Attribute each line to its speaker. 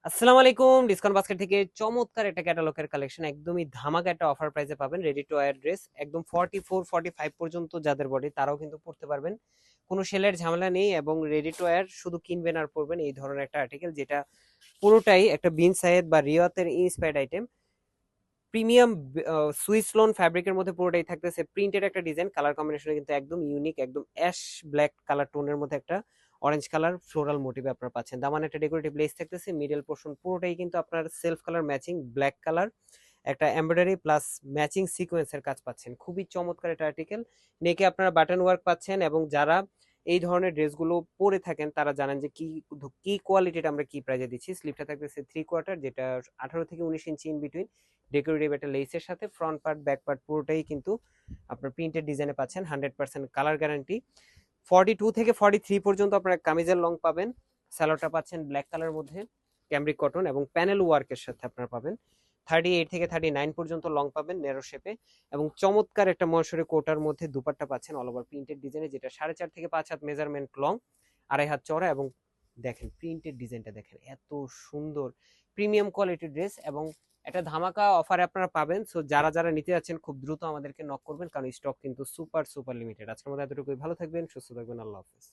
Speaker 1: আসসালামু আলাইকুম। Discount basket থেকে চমৎকার একটা ক্যাটালগের কালেকশন, একদমই ধামাকা একটা অফার প্রাইসে পাবেন। রেডি টু ওয়্যার ড্রেস একদম 44 45 পর্যন্ত যাদের বডি তারাও কিন্তু পড়তে পারবেন। কোনো সেলের ঝামেলা নেই এবং রেডি টু ওয়্যার শুধু কিনবেন আর পরবেন, এই ধরনের একটা আর্টিকেল যেটা পুরোটাই একটা বিন সাইয়েদ বা রিওয়াতের inspired item. Premium Swiss lawn ফ্যাব্রিকের মধ্যে পুরোটাই থাকতেছে প্রিন্টেড একটা ডিজাইন। কালার কম্বিনেশনে কিন্তু একদম ইউনিক, একদম অ্যাশ ব্ল্যাক কালার টোনের মধ্যে একটা অরেঞ্জ কালার ফ্লোরাল মোটিভ আপনারা পাচ্ছেন। দামানে একটা ডেকোরেটিভ লেস থাকতেছে, মিডল পোর্শন পুরোটাই কিন্তু আপনার self colour matching black colour, একটা এমব্রয়ডারি প্লাস ম্যাচিং সিকোয়েন্সের কাজ পাচ্ছেন। খুবই চমৎকার একটা আর্টিকেল। নেকে আপনারা বাটন ওয়ার্ক পাচ্ছেন এবং যারা এই ধরনের ড্রেসগুলো পরে থাকেন তারা জানেন যে কি কি কোয়ালিটিটা আমরা কি প্রাইজে দিচ্ছি। স্লিপটা থাকতেছে 3/4, যেটা 18 থেকে 19 ইঞ্চি ইন বিটুইন। ডেকোরেটিভ একটা লেসের সাথে ফ্রন্ট পার্ট ব্যাক পার্ট পুরোটাই কিন্তু আপনার প্রিন্টেড ডিজাইনে পাচ্ছেন। 100% কালার গ্যারান্টি। 42 থেকে 43 পর্যন্ত আপনারা কামিজের লং পাবেন। স্যালোটা পাচ্ছেন ব্ল্যাক কালার মধ্যে ক্যামব্রিক কটন এবং প্যানেল ওয়ার্কের সাথে আপনারা পাবেন। 38 থেকে 39 পর্যন্ত লং পাবেন নেরো শেপে এবং চমৎকার একটা ময়সরে কোটার মধ্যে দুপাট্টা পাচ্ছেন অল ওভার প্রিন্টেড ডিজাইনে, যেটা 4.5 থেকে 5 হাত মেজারমেন্ট লং, 2.5 হাত চড়া। এবং দেখেন প্রিন্টেড ডিজাইনটা দেখেন, এত সুন্দর প্রিমিয়াম কোয়ালিটির ড্রেস এবং একটা ধামাকা অফারে আপনারা পাবেন। সো যারা যারা নিতে যাচ্ছেন খুব দ্রুত আমাদেরকে নক করবেন, কারণ স্টক কিন্তু সুপার সুপার লিমিটেড। আজকের মধ্যে এতটুকুই। ভালো থাকবেন, সুস্থ থাকবেন, আল্লাহ হাফেজ।